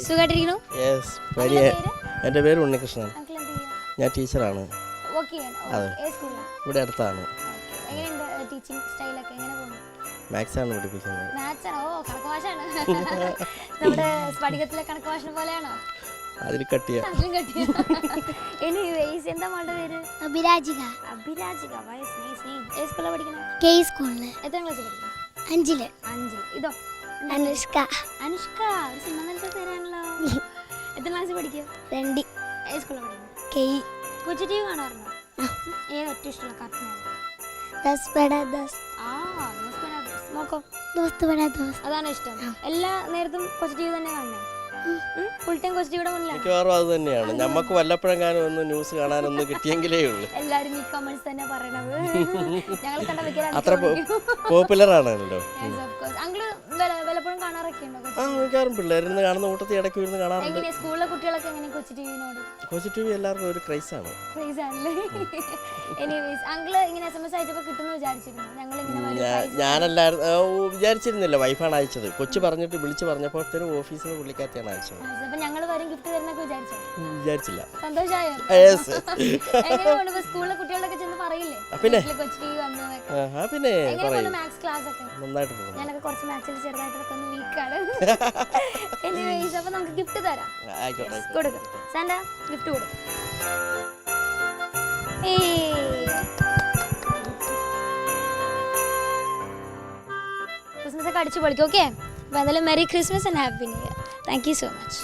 സുഖമായിട്ടിരിക്കണു? എൻ്റെ പേര് ഉണ്ണികൃഷ്ണൻ. ഞാൻ ടീച്ചറാണ്. ഇവിടെ അടുത്താണ്. മാത്സ് ആണ് പഠിപ്പിക്കുന്നത്. നമ്മുടെ സ്ഫടികത്തിലെ കണക്ക് ഭാഷ പോലെയാണോ? അതിൽ കട്ടിയ. എന്താ മോളുടെ പേര്? അഭിരാജിക. അഭിരാജിക. ഏത് സ്കൂളിലാണ് പഠിക്കുന്നത്? കെ സ്കൂളില്. എത്രാം ക്ലാസ്സിൽ പഠിക്കുന്നത്? 5ല്. 5. ഇതോ? അനുഷ്ക. അനുഷ്ക. ഒരു സിനിമ നല്ല പേരാണല്ലോ. എത്രാം ക്ലാസ്സിൽ പഠിക്കുക? 2. ഏത് സ്കൂളിലാണ് പഠിക്കുന്നത്? കെ. കൊച്ചു ടി വി കാണാറുണ്ടോ? ഏത് ഏറ്റവും ഇഷ്ടമുള്ള കാർട്ടൂൺ? ദസ് ബഡാ ദസ്. നോക്കോ? ദോസ്ത് ബഡാ ദോസ്ത്. അതാണ് ഇഷ്ടം. എല്ലാ നേരത്തും കൊച്ചു ടി വി തന്നെ കാണണേ? ഫുൾ ടൈം കൊച്ചു ടിവിയുടെ മുന്നിലാണ്? മിക്കവാറും അത് തന്നെയാണ്. നമുക്ക് വല്ലപ്പോഴെങ്കിലും ഒന്ന് ന്യൂസ് കാണാനൊന്ന് കിട്ടിയെങ്കിലേ ഉള്ളൂ. എല്ലാരും ഈ കമന്റ്സ് തന്നെ പറയണത്. ഞങ്ങൾ കണ്ട അത്ര പോപ്പുലർ ആണല്ലോ. അങ്കിള് വല്ലപ്പോഴും കാണാറൊക്കെ ഉണ്ടോ? മിക്കവാറും പിള്ളേരിന്ന് കാണുന്ന കൂട്ടത്തിൽ ഇടയ്ക്ക് ഇരുന്ന് കാണാറുണ്ട്. സ്കൂളിലെ കുട്ടികളൊക്കെ എങ്ങനെ കൊച്ചു ടിവിനോട്? കൊച്ചു ടി വി എല്ലാവർക്കും ഒരു ക്രൈസാണ്. അങ്കിള് ഇങ്ങനെ SMS അയച്ചപ്പോ കിട്ടുമെന്ന് വിചാരിച്ചിരുന്നു? ഞാനല്ലായിരുന്നു വിചാരിച്ചിരുന്നില്ല. വൈഫാണ് അയച്ചത്. കൊച്ചു പറഞ്ഞിട്ട് വിളിച്ചു പറഞ്ഞപ്പോഴത്തേനും ഓഫീസിൽ നിന്ന് പുള്ളിക്കാത്തിയാണ് അയച്ചത്. ഞങ്ങൾ വരും ഗിഫ്റ്റ് തരുന്നൊക്കെ വിചാരിച്ചില്ല. സന്തോഷമായോ? സ്കൂളിലെ കുട്ടികളൊക്കെ ചെന്ന് പറയില്ലേ പിന്നെ കൊച്ചു ടിവി വന്നതൊക്കെ? പിന്നെ മാത്സ് ക്ലാസ് ഒക്കെ നന്നായിട്ട് പോകും. ഞാനൊക്കെ കുറച്ച് മാത്സിൽ ചെറുതായിട്ടൊക്കെ ഒന്ന് വീക്കാണ്. അപ്പൊ നമുക്ക് ഗിഫ്റ്റ് തരാം. കൊടുക്കും. സാന്റ ഗിഫ്റ്റ് കൊടുക്കും. ക്രിസ്മസ് ഒക്കെ അടിച്ചു പൊളിക്കും. ഓക്കെ, അപ്പോൾ എന്തായാലും merry Christmas and happy new year. Thank you so much.